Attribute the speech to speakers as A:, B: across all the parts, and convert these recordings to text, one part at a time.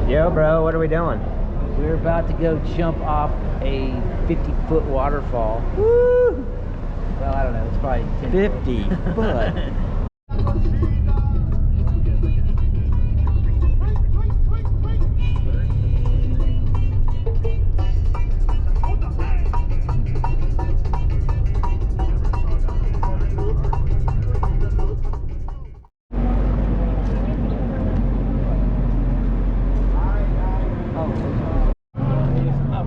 A: Yo, bro, what are we doing?
B: We're about to go jump off a 50-foot waterfall. Woo! Well, I don't know. It's probably 10
A: 50 foot.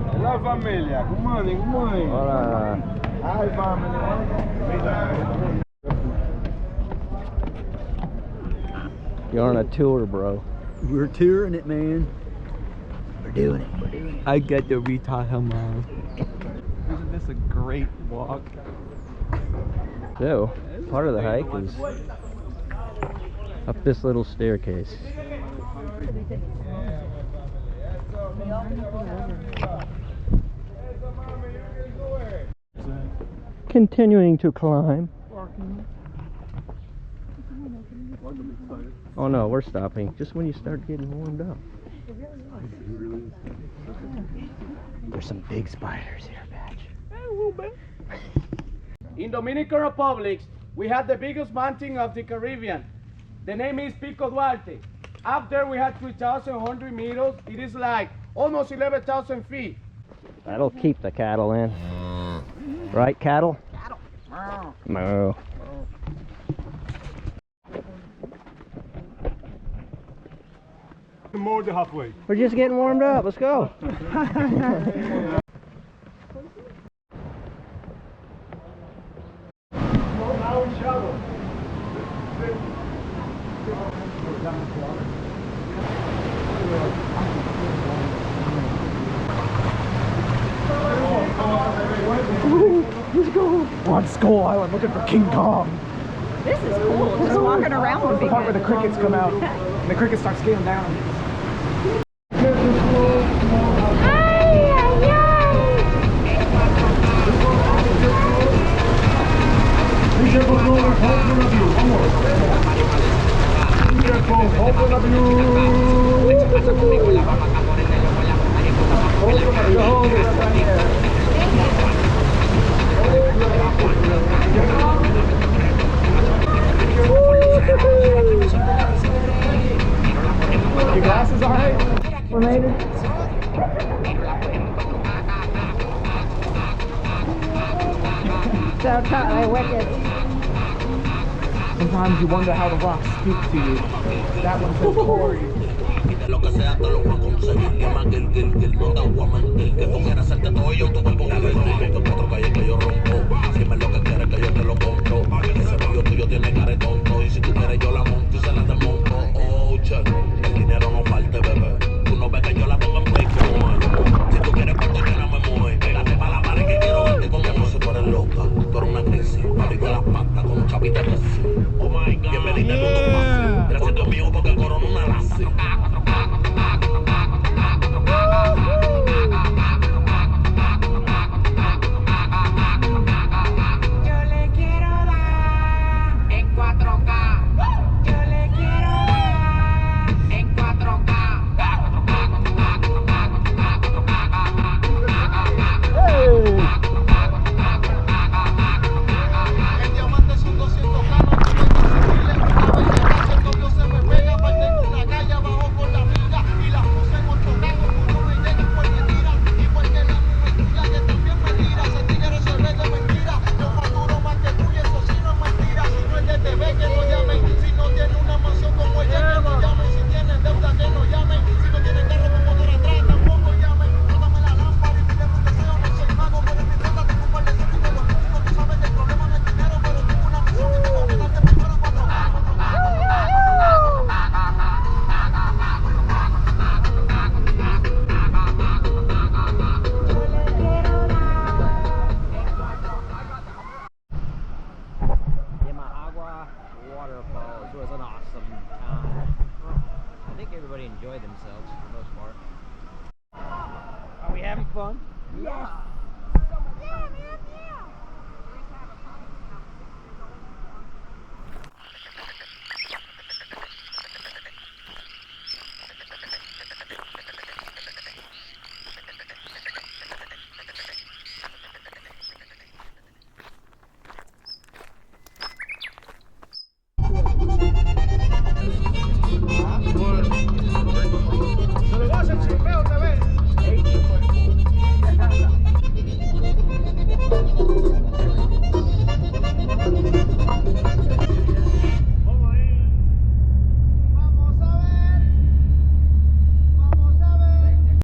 C: Hello, familia. Good morning, good morning.
A: Hola.
C: Hi, family.
A: You're on a tour, bro.
B: We're touring it, man. We're doing it. We're doing it.
A: I get the Ritahama.
D: Isn't this a great walk?
A: So, part of the hike is up this little staircase. Continuing to climb. Oh no, we're stopping just when you start getting warmed up. There's some big spiders here, Patch.
E: In Dominican Republic, we have the biggest mountain of the Caribbean. The name is Pico Duarte. Up there we have 3,100 meters. It is like almost 11,000 feet.
A: That'll keep the cattle in. Right, cattle?
E: Cattle.
A: Moo.
C: More than halfway.
A: We're just getting warmed up. Let's go.
C: Now we shower.
D: Let's go. We're on Skull Island looking for King Kong.
F: This is cool. Just walking around would
D: The
F: be
D: part where
F: good.
D: the crickets come out and the crickets start scaling down.
C: Be careful, hold one of you. One more. Be careful, hold one of you. Hold one of you. Hold it right here.
D: Your glasses all right?
F: We made it. So totally wicked.
D: Sometimes you wonder how the rocks speak to you. That one says Corey.
G: Lo que sea te lo voy a conseguir. Que más que no te voy a mentir. Que tú quieras hacerte todo y yo tu cuerpo un mentir. Que cuatro calles que yo rompo. Si me lo que quieres que yo te lo compro. Ese rollo tuyo tiene cara de tonto. Y si tú quieres yo la monto y se la desmonto. Oh, che, el dinero no falte, bebé. Tú no ves que yo la tengo en play como él. Si tú quieres cuarto que no me mueve. Pégate pa' la pared que quiero verte como si tú eres loca. Tú eres una crisis. Abrigo las patas con un chavito de Messi. Oh my God. Bienvenida al mundo fácil. Gracias a Dios mío porque el corona una lazi.
A: Damajagua waterfalls was an awesome time. I think everybody enjoyed themselves for the most part. Are we having fun?
F: Yes.
H: Yeah, man.